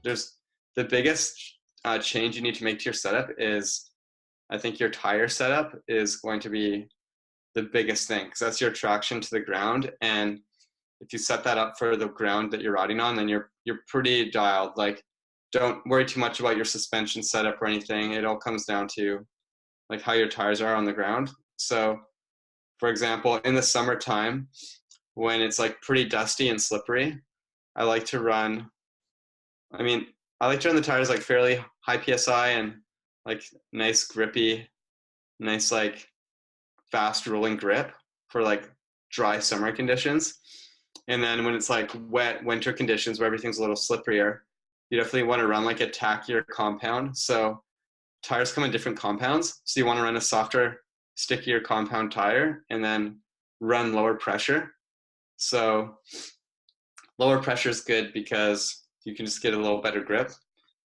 there's the biggest change you need to make to your setup is, I think your tire setup is going to be the biggest thing, because that's your traction to the ground. And if you set that up for the ground that you're riding on, then you're pretty dialed. Like, don't worry too much about your suspension setup or anything. It all comes down to like how your tires are on the ground. So for example, in the summertime, when it's like pretty dusty and slippery, I like to run, I mean, I like to run the tires like fairly high PSI and like nice grippy, nice like fast rolling grip for like dry summer conditions. And then when it's like wet winter conditions where everything's a little slipperier, you definitely want to run like a tackier compound. So tires come in different compounds. So you want to run a softer, stickier compound tire and then run lower pressure. So lower pressure is good because you can just get a little better grip,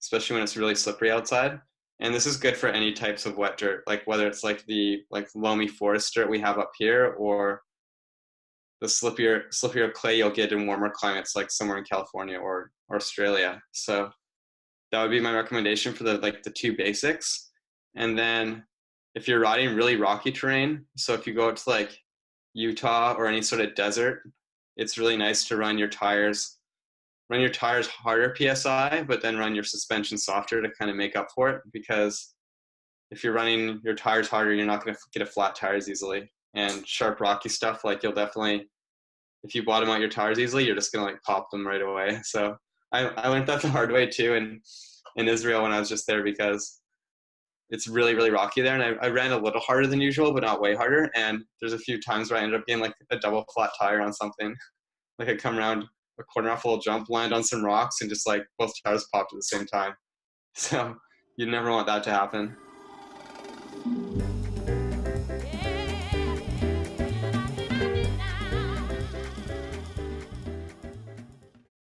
especially when it's really slippery outside. And this is good for any types of wet dirt, like whether it's like the loamy forest dirt we have up here, or the slippier clay you'll get in warmer climates like somewhere in California or Australia. So that would be my recommendation for the two basics. And then if you're riding really rocky terrain, so if you go out to like Utah or any sort of desert, it's really nice to run your tires harder PSI, but then run your suspension softer to kind of make up for it. Because if you're running your tires harder, you're not going to get a flat tires easily. And sharp rocky stuff, like you'll definitely, if you bottom out your tires easily, you're just going to like pop them right away. So I learned that the hard way too in Israel when I was just there, because it's really, really rocky there. And I ran a little harder than usual, but not way harder. And there's a few times where I ended up getting like a double flat tire on something. Like I come around a corner off a little jump, land on some rocks, and just like both tires popped at the same time. So you never want that to happen.